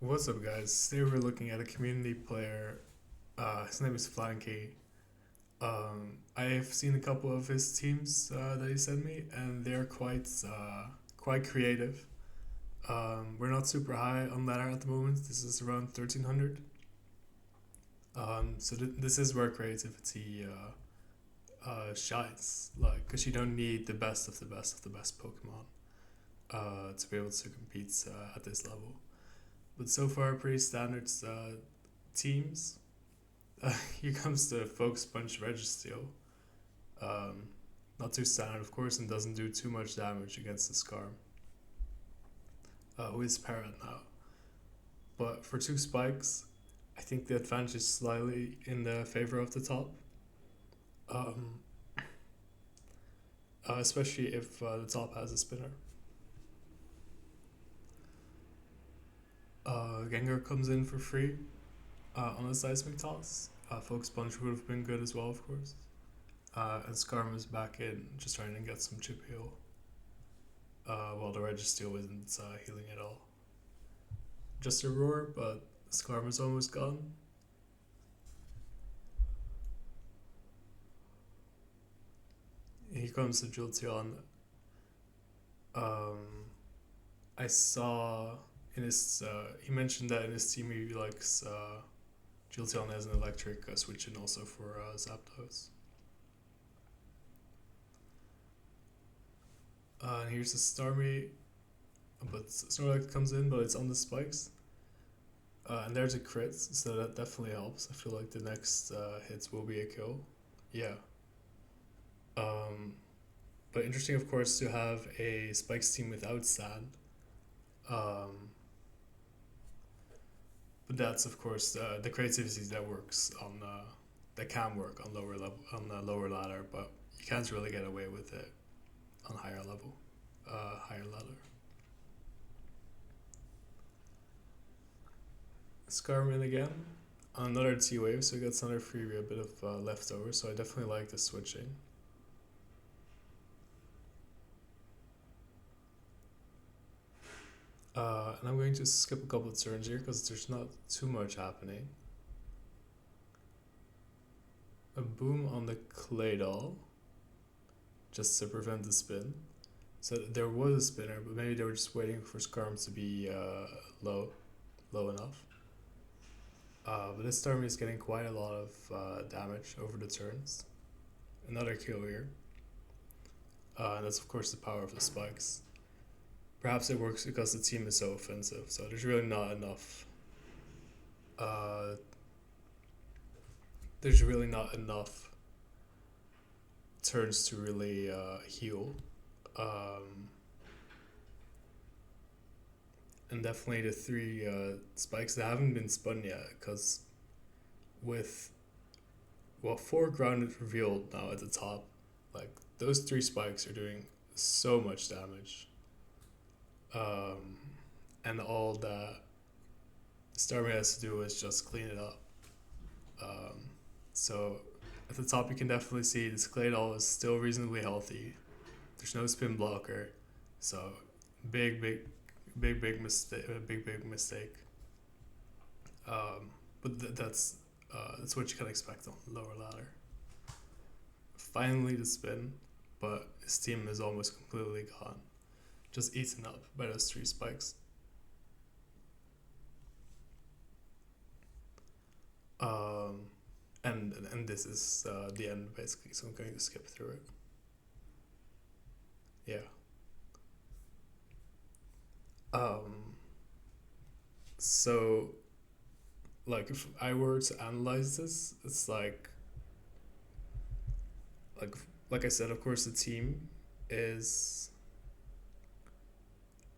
What's up, guys? Today we're looking at a community player. His name is F1anky. I've seen a couple of his teams that he sent me, and they're quite creative. We're not super high on ladder at the moment. This is around 1300. This is where creativity shines, like, because you don't need the best of the best of the best Pokemon to be able to compete at this level. But so far, pretty standard teams. Here comes the Focus Punch Registeel. Um, Not too standard, of course, and doesn't do too much damage against the Scarm, who is Parrot now. But for two spikes, I think the advantage is slightly in the favor of the top. Um, Especially if the top has a spinner. Gengar comes in for free on a seismic toss. Focus Punch would have been good as well, of course. And Skarm is back in, just trying to get some chip heal. While the Registeel isn't healing at all. Just a roar, but Skarm is almost gone. Here comes the Jolteon. I saw in his he mentioned that in his team he likes Jolteon as an electric switch and also for Zapdos. And here's the Starmie, but Snorlax comes in, but it's on the spikes. And there's a crit, so that definitely helps. I feel like the next hits will be a kill. Yeah. Um, but interesting, of course, to have a spikes team without sand. Um, but that's, of course, the creativity that works on that can work on lower level on the lower ladder, but you can't really get away with it on higher ladder. Scarman again, another T wave, so he gets another freebie, a bit of leftover. So I definitely like the switching. And I'm going to skip a couple of turns here because there's not too much happening. A boom on the Claydol, just to prevent the spin. So there was a spinner, but maybe they were just waiting for Skarm to be low enough. But this Starmie is getting quite a lot of damage over the turns. Another kill here. And that's of course the power of the spikes. Perhaps it works because the team is so offensive, so there's really not enough. There's really not enough turns to really heal. And definitely the three spikes that haven't been spun yet, because with four grounded revealed now at the top, like those three spikes are doing so much damage. And all that Starmie has to do is just clean it up. So at the top, you can definitely see this Claydol is still reasonably healthy. There's no spin blocker, so big mistake. But that's what you can expect on the lower ladder. Finally, the spin, but his team is almost completely gone, just eaten up by those three spikes. And this is the end basically, so I'm going to skip through it. Yeah. So, like, if I were to analyze this, it's like like I said, of course, the team is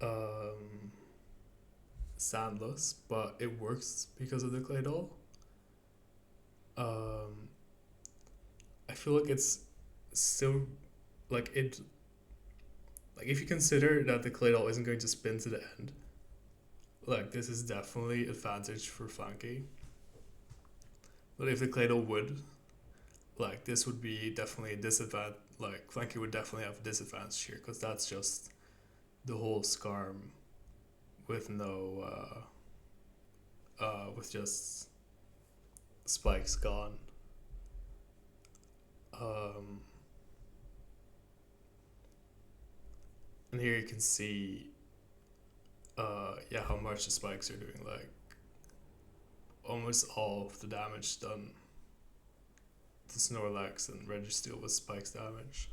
um, sandless, but it works because of the Claydol. Um, I feel like it's still like it. Like if you consider that the Claydol isn't going to spin to the end, like this is definitely advantage for F1anky. But if the Claydol would, like this would be definitely a disadvantage. Like F1anky would definitely have a disadvantage here because that's just the whole Scarm with no with just spikes gone. Um, and here you can see, how much the spikes are doing. Like almost all of the damage done to Snorlax and Registeel was spikes damage.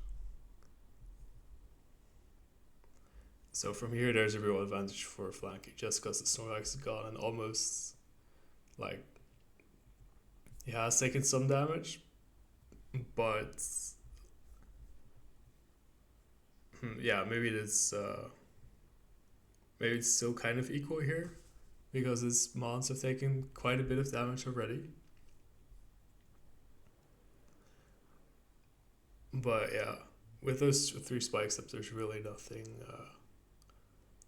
So from here, there's a real advantage for F1anky just because the Snorlax is gone and almost like he has taken some damage, but yeah, maybe it's still kind of equal here because his mons have taken quite a bit of damage already. But yeah, with those 3 spikes up, there's really nothing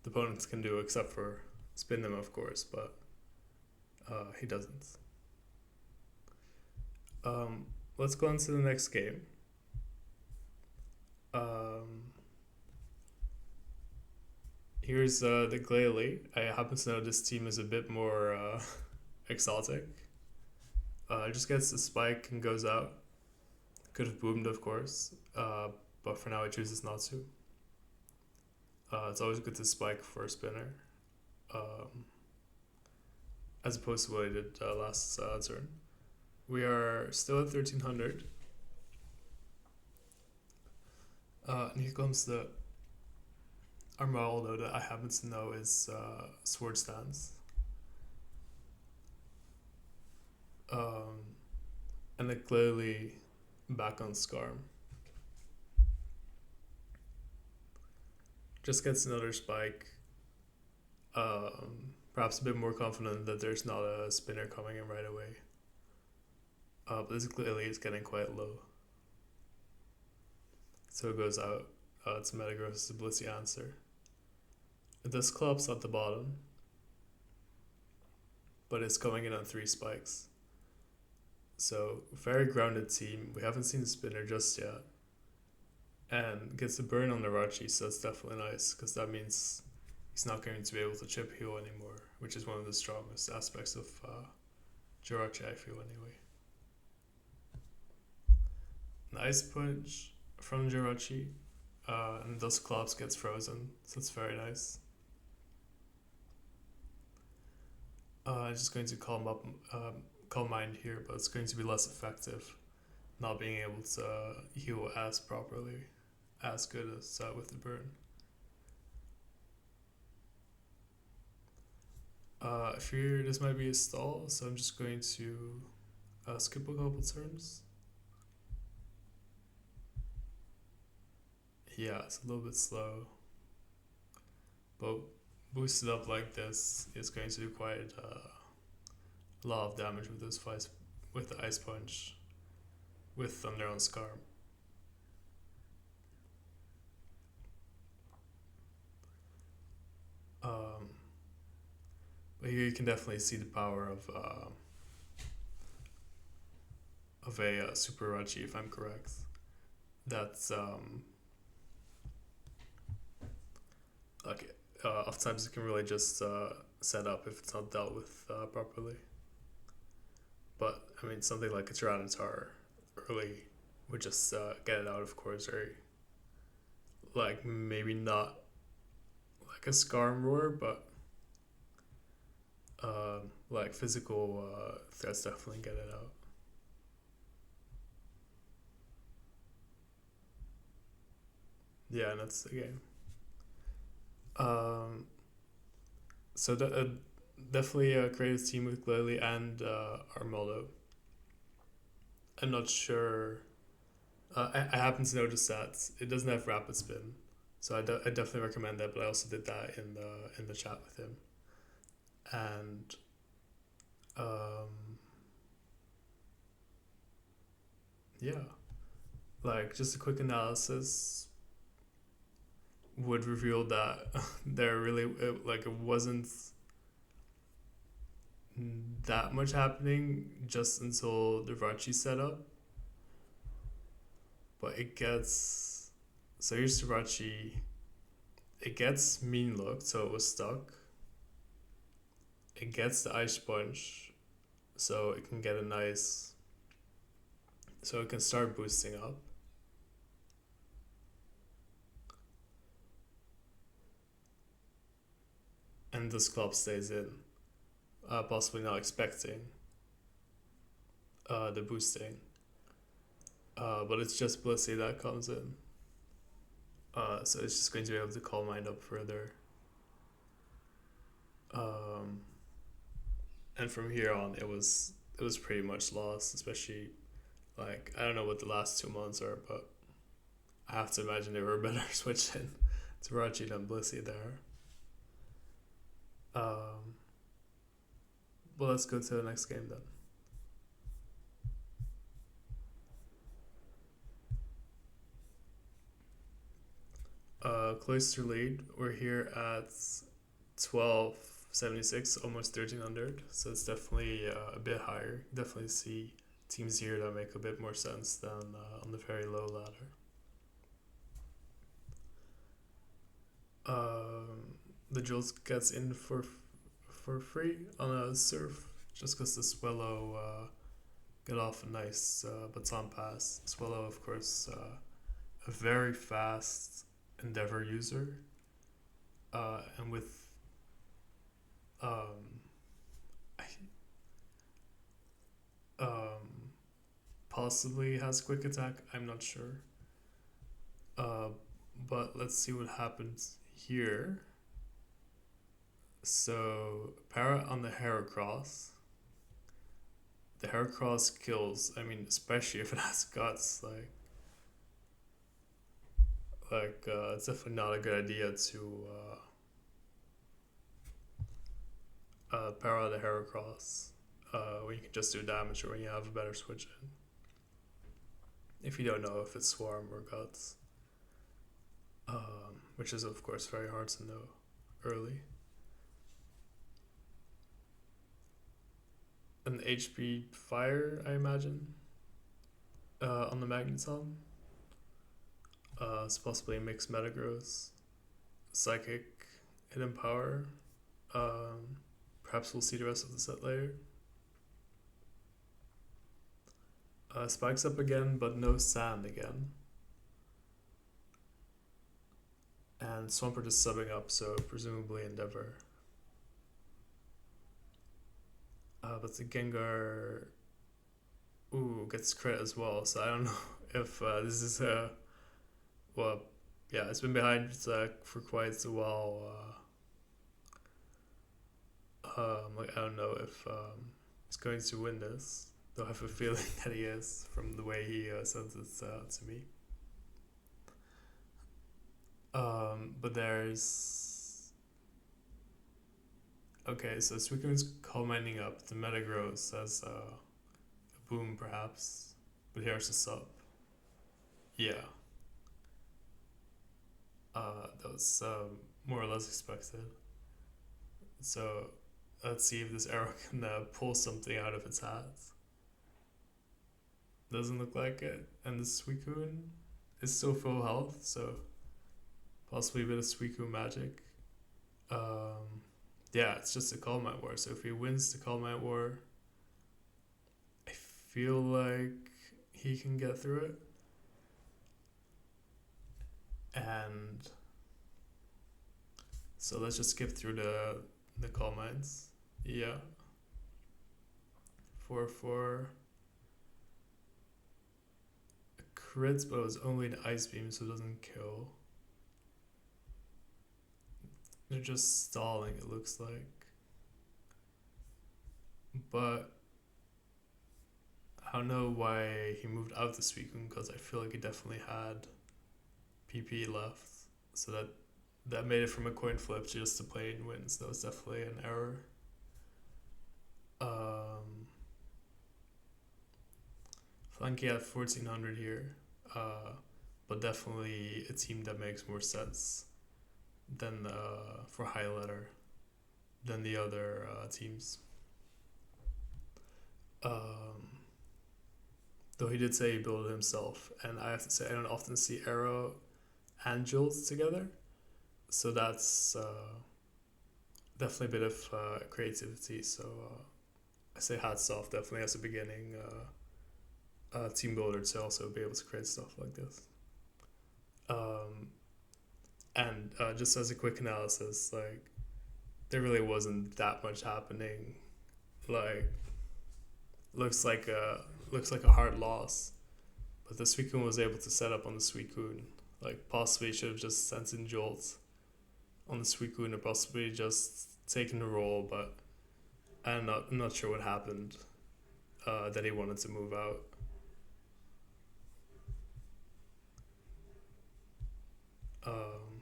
the opponents can do except for spin them, of course, but he doesn't. Let's go on to the next game. Here's the Glalie. I happen to know this team is a bit more exotic. Just gets the spike and goes out. Could have boomed, of course, but for now it chooses not to. It's always good to spike for a spinner, as opposed to what I did last turn. We are still at 1300. And here comes the Armaldo that I happen to know is Sword Stance. And then clearly back on Skarm. Just gets another spike. Perhaps a bit more confident that there's not a spinner coming in right away. But this clearly is getting quite low. So it goes out. It's Metagross's Blissey answer. It does collapse at the bottom, but it's coming in on 3 spikes. So very grounded team. We haven't seen the spinner just yet. And gets a burn on the Rachi, so that's definitely nice, because that means he's not going to be able to chip heal anymore, which is one of the strongest aspects of Jirachi, I feel, anyway. Nice punch from Jirachi, and thus Klops gets frozen, so it's very nice. I'm just going to calm mind here, but it's going to be less effective, not being able to heal as properly, as good as with the burn. I fear this might be a stall, so I'm just going to skip a couple turns. Yeah, it's a little bit slow, but boosted up like this is going to do quite a lot of damage with this fight, with the Ice Punch, with Thunder on Skarm. But here you can definitely see the power of a Super Rachi, if I'm correct. That's oftentimes it can really just set up if it's not dealt with properly. But I mean, something like a Tyranitar early would just get it out, of course, or like maybe not like a Skarm Roar, but like physical threats definitely get it out. Yeah, and that's the game. So definitely a creative team with Glalie and Armaldo. I'm not sure. I happen to notice that it doesn't have rapid spin, so I definitely recommend that. But I also did that in the chat with him, and yeah, like just a quick analysis would reveal that there really it wasn't that much happening just until the Rachi setup, but it gets so here's the Rachi. It gets mean looked, so it was stuck. it gets the ice sponge, so it can get a nice, so it can start boosting up. And this club stays in, possibly not expecting the boosting. But it's just Blissey that comes in. So it's just going to be able to call mine up further. And from here on, it was pretty much lost, especially, like, I don't know what the last 2 months are, but I have to imagine they were better switching to Rachi than Blissey there. Well, let's go to the next game then. Cloister lead. We're here at 1276, almost 1300. So it's definitely a bit higher. Definitely see teams here that make a bit more sense than on the very low ladder. The Jules gets in for free on a serve, just because the Swellow got off a nice baton pass. Swellow, of course, a very fast Endeavor user, and with possibly has quick attack. I'm not sure. But let's see what happens here. So Para on the Heracross. The Heracross kills. I mean, especially if it has guts. It's definitely not a good idea to Para the Heracross when you can just do damage, or when you have a better switch in. If you don't know if it's Swarm or Guts. Which is, of course, very hard to know early. An HP Fire, I imagine, on the Magneton. It's possibly a mixed Metagross. Psychic, Hidden Power. Perhaps we'll see the rest of the set later. Spikes up again, but no Sand again. And Swampert is subbing up, so presumably Endeavor. But the Gengar gets crit as well, so I don't know if this is a... Well, yeah, it's been behind for quite a while. I don't know if he's going to win this, though I have a feeling that he is, from the way he sends it to me. But there's... Okay, so Suicune's commenting up. The Metagross says a boom, perhaps. But here's the sub. Yeah. That was more or less expected. So let's see if this arrow can pull something out of its hat. Doesn't look like it. And the Suicune is still full health, so possibly a bit of Suicune magic. Yeah, it's just a Calm Mind War. So if he wins the Calm Mind War, I feel like he can get through it. And so let's just skip through the Calm Minds. Yeah. 4/4. Crits, but it was only an Ice Beam, so it doesn't kill. They're just stalling, it looks like. But I don't know why he moved out the Suicune, because I feel like he definitely had PP left. So that made it from a coin flip to just a plain wins. That was definitely an error. F1anky at 1400 here. But definitely a team that makes more sense than for high letter than the other teams. Though he did say he built it himself, and I have to say I don't often see Arrow and Jules together, so that's definitely a bit of creativity. So I say hats off definitely as a beginning team builder to also be able to create stuff like this. Um, and just as a quick analysis, like there really wasn't that much happening. Like looks like a hard loss, but the Suicune was able to set up on the Suicune. Like possibly should have just sent in Jolt on the Suicune or possibly just taken the roll, but I'm not sure what happened that he wanted to move out. Um,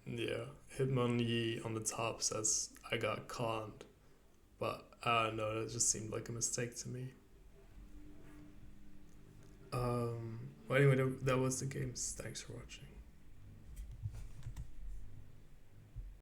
yeah, Hitmonlee on the top says I got conned, but I don't know. That just seemed like a mistake to me. Well, anyway, that was the games. Thanks for watching.